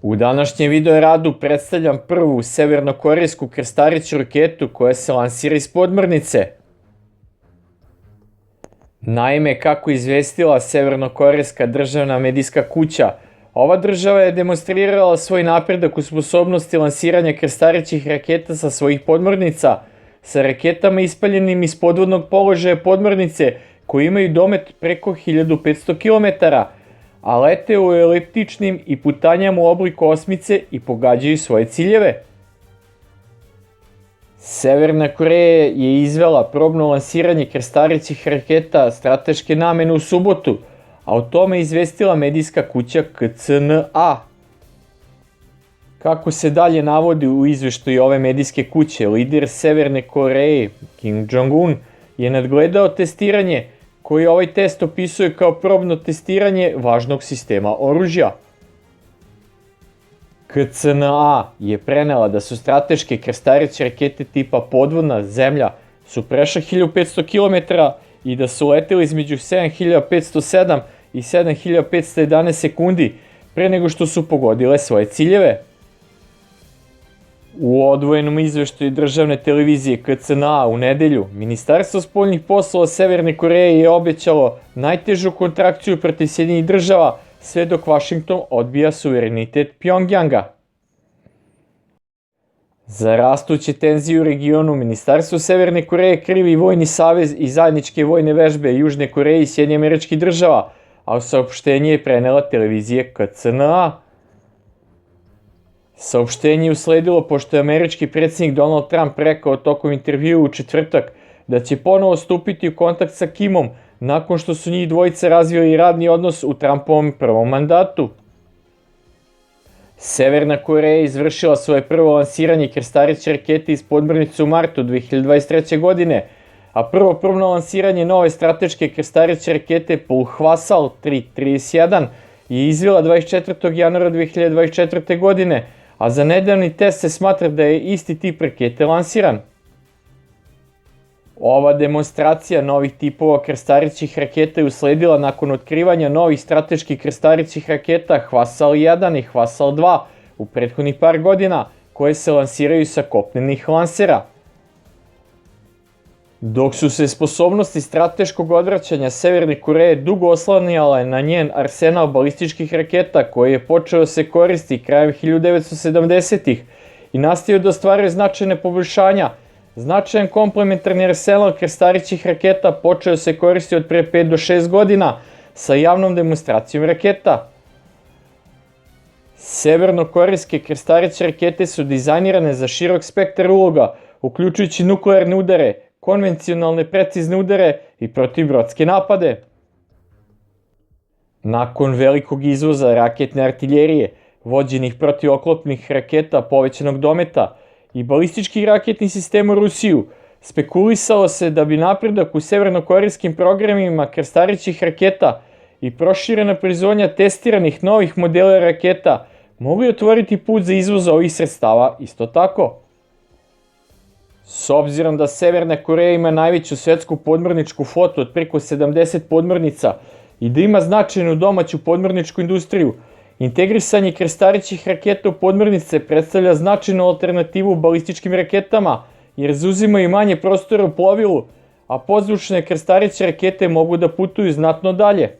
U današnjem video radu predstavljam prvu severnokorejsku krstariću raketu koja se lansira iz podmornice. Naime, kako izvestila severnokorejska državna medijska kuća, ova država je demonstrirala svoj napredak u sposobnosti lansiranja krstarićih raketa sa svojih podmornica, sa raketama ispaljenim iz podvodnog položaja podmornice koji imaju domet preko 1500 km, a lete u eliptičnim i putanjama u obliku osmice i pogađaju svoje ciljeve. Severna Koreja je izvela probno lansiranje krstarićih raketa strateške namene u subotu, a o tome izvestila medijska kuća KCNA. Kako se dalje navodi u izveštaju ove medijske kuće, lider Severne Koreje, Kim Jong-un, je nadgledao testiranje koji ovaj test opisuje kao probno testiranje važnog sistema oružja. KCNA je prenela da su strateške krstariće rakete tipa podvodna zemlja su prešle 1500 km i da su leteli između 7507 i 7511 sekundi pre nego što su pogodile svoje ciljeve. U odvojenom izveštaju državne televizije KCNA u nedelju, Ministarstvo spoljnih poslova Severne Koreje je obećalo najtežu kontrakciju protiv Sjedinjenih država sve dok Vašington odbija suverenitet Pjongjanga. Za rastuće tenzije u regionu, Ministarstvo Severne Koreje krivi Vojni savez i zajedničke vojne vežbe Južne Koreje i Sjedinjenih Američkih Država, a saopštenje je prenela televizija KCNA. Saopštenje je usledilo pošto je američki predsjednik Donald Trump rekao tokom intervjua u četvrtak da će ponovo stupiti u kontakt sa Kimom nakon što su njih dvojice razvili radni odnos u Trumpovom prvom mandatu. Severna Koreja je izvršila svoje prvo lansiranje krstariće rakete iz podmornice u martu 2023. godine, a prvo probno lansiranje nove strateške krstariće rakete Pulhwasal 331 je izvela 24. januara 2024. godine, a za nedavni test se smatra da je isti tip rakete lansiran. Ova demonstracija novih tipova krstarićih raketa je usledila nakon otkrivanja novih strateških krstarićih raketa Hwasal 1 i Hwasal 2 u prethodnih par godina, koje se lansiraju sa kopnenih lansera. Dok su se sposobnosti strateškog odvraćanja Severne Koreje dugo oslanjale na njen arsenal balističkih raketa koji je počeo se koristi krajem 1970-ih i nastavio da ostvaruje značajne poboljšanja, značajan komplementarni arsenal krstarićih raketa počeo se koristi od pre 5 do 6 godina sa javnom demonstracijom raketa. Severnokorejske krstariće rakete su dizajnirane za širok spektar uloga, uključujući nuklearne udare, konvencionalne precizne udare i protivbrodske napade. Nakon velikog izvoza raketne artiljerije, vođenih protivoklopnih raketa povećanog dometa i balističkih raketnih sistema u Rusiju, spekulisalo se da bi napredak u severnokorejskim programima krstarićih raketa i proširena proizvodnja testiranih novih modela raketa mogli otvoriti put za izvoz ovih sredstava isto tako. S obzirom da Severna Koreja ima najveću svetsku podmorničku flotu od preko 70 podmornica i da ima značajnu domaću podmorničku industriju, integrisanje krstarićih raketa u podmornice predstavlja značajnu alternativu balističkim raketama jer zauzimaju manje prostora u plovilu, a podzvučne krstariće rakete mogu da putuju znatno dalje.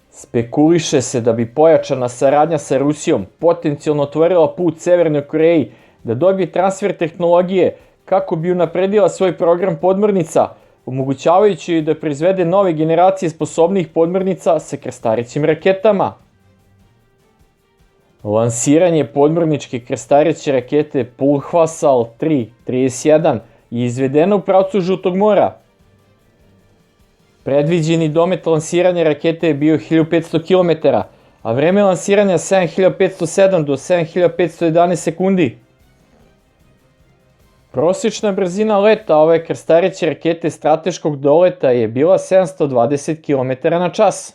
Spekuliše se da bi pojačana saradnja sa Rusijom potencijalno otvorila put Severnoj Koreji da dobije transfer tehnologije kako bi unapredila svoj program podmornica, omogućavajući joj da proizvede nove generacije sposobnih podmornica sa krstarićim raketama. Lansiranje podmorničke krstariće rakete Pulhwasal 331 je izvedeno u pravcu Žutog mora. Predviđeni domet lansiranja rakete je bio 1500 km, a vreme lansiranja 7507 do 7511 sekundi. Prosječna brzina leta ove krstariće rakete strateškog doleta je bila 720 km/h.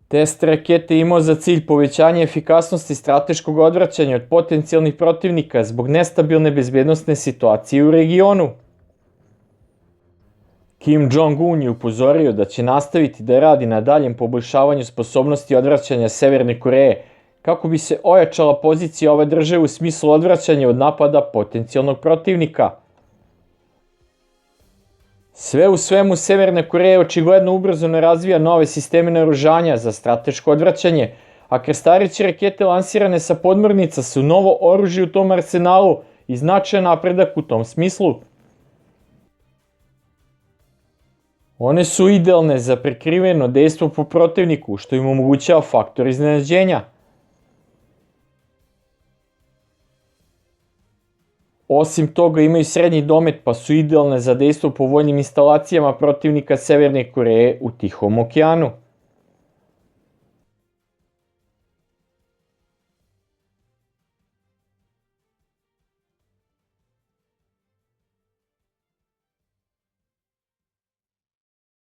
Test rakete imao za cilj povećanje efikasnosti strateškog odvraćanja od potencijalnih protivnika zbog nestabilne bezbednosne situacije u regionu. Kim Jong-un je upozorio da će nastaviti da radi na daljem poboljšavanju sposobnosti odvraćanja Severne Koreje, kako bi se ojačala pozicija ove države u smislu odvraćanja od napada potencijalnog protivnika. Sve u svemu, Severna Koreja očigledno ubrzano razvija nove sisteme naoružanja za strateško odvraćanje, a krstareće rakete lansirane sa podmornica su novo oružje u tom arsenalu i značajan napredak u tom smislu. One su idealne za prekriveno dejstvo po protivniku, što im omogućava faktor iznenađenja. Osim toga, imaju srednji domet, pa su idealne za dejstvo po vojnim instalacijama protivnika Severne Koreje u Tihom okeanu.